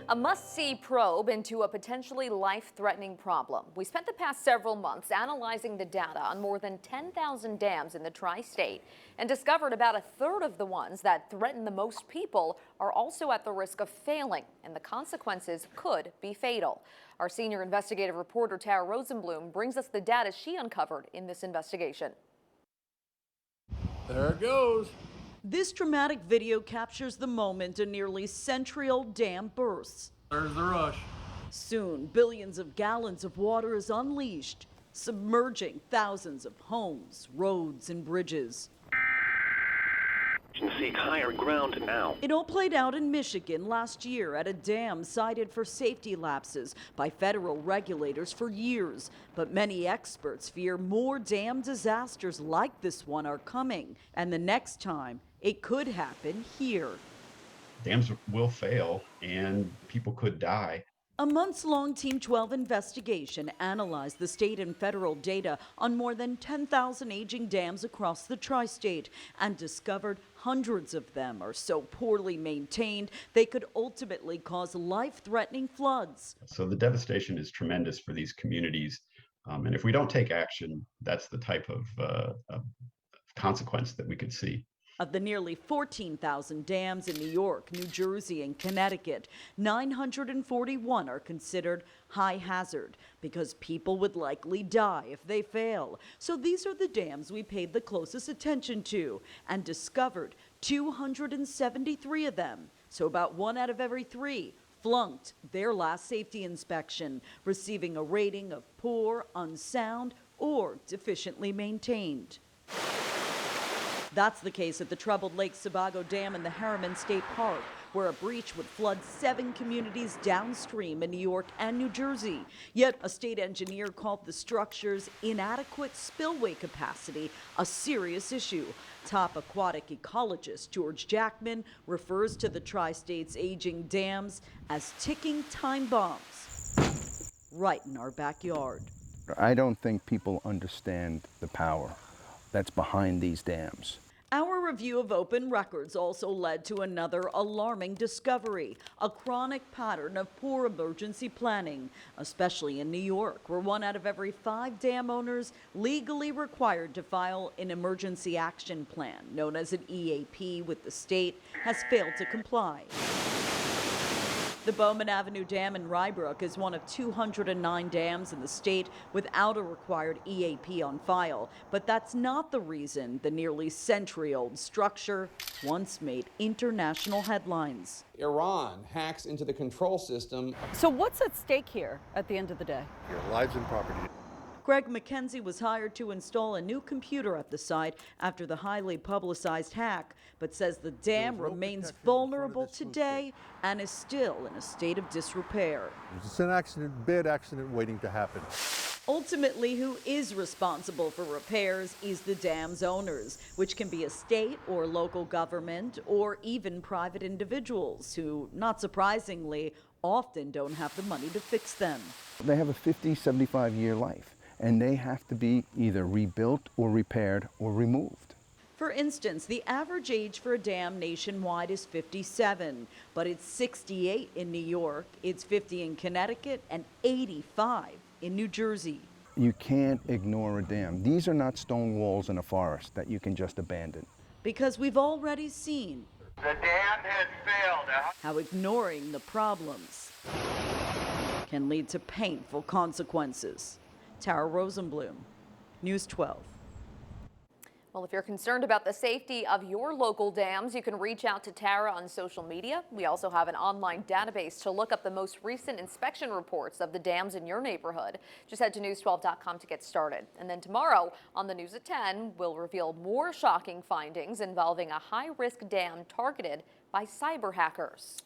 A must-see probe into a potentially life-threatening problem. We spent the past several months analyzing the data on more than 10,000 dams in the tri-state and discovered about a third of the ones that threaten the most people are also at the risk of failing, and the consequences could be fatal. Our senior investigative reporter Tara Rosenblum brings us the data she uncovered in this investigation. There it goes. This dramatic video captures the moment a nearly century-old dam bursts. There's the rush. Soon, billions of gallons of water is unleashed, submerging thousands of homes, roads, and bridges. You can seek higher ground now. It all played out in Michigan last year at a dam cited for safety lapses by federal regulators for years. But many experts fear more dam disasters like this one are coming, and the next time it could happen here. Dams will fail and people could die. A months-long Team 12 investigation analyzed the state and federal data on more than 10,000 aging dams across the tri-state and discovered hundreds of them are so poorly maintained they could ultimately cause life-threatening floods. So the devastation is tremendous for these communities. And if we don't take action, that's the type of consequence that we could see. Of the nearly 14,000 dams in New York, New Jersey, and Connecticut, 941 are considered high hazard because people would likely die if they fail. So these are the dams we paid the closest attention to and discovered 273 of them. So about 1 out of every 3 flunked their last safety inspection, receiving a rating of poor, unsound, or deficiently maintained. That's the case at the troubled Lake Sebago Dam in the Harriman State Park, where a breach would flood 7 communities downstream in New York and New Jersey. Yet a state engineer called the structure's inadequate spillway capacity a serious issue. Top aquatic ecologist George Jackman refers to the tri-state's aging dams as ticking time bombs right in our backyard. I don't think people understand the power that's behind these dams. Our review of open records also led to another alarming discovery, a chronic pattern of poor emergency planning, especially in New York, where 1 out of every 5 dam owners legally required to file an emergency action plan, known as an EAP with the state, has failed to comply. The Bowman Avenue Dam in Rybrook is one of 209 dams in the state without a required EAP on file. But that's not the reason the nearly century-old structure once made international headlines. Iran hacks into the control system. So what's at stake here at the end of the day? Your lives and property. Greg McKenzie was hired to install a new computer at the site after the highly publicized hack, but says the dam remains vulnerable today and is still in a state of disrepair. It's an accident, bad accident waiting to happen. Ultimately, who is responsible for repairs is the dam's owners, which can be a state or local government or even private individuals who, not surprisingly, often don't have the money to fix them. They have a 50, 75-year life, and they have to be either rebuilt or repaired or removed. For instance, the average age for a dam nationwide is 57, but it's 68 in New York, it's 50 in Connecticut, and 85 in New Jersey. You can't ignore a dam. These are not stone walls in a forest that you can just abandon. Because we've already seen the dam has failed. How ignoring the problems can lead to painful consequences. Tara Rosenblum, News 12. Well, if you're concerned about the safety of your local dams, you can reach out to Tara on social media. We also have an online database to look up the most recent inspection reports of the dams in your neighborhood. Just head to news12.com to get started. And then tomorrow on the News at 10, we'll reveal more shocking findings involving a high-risk dam targeted by cyber hackers.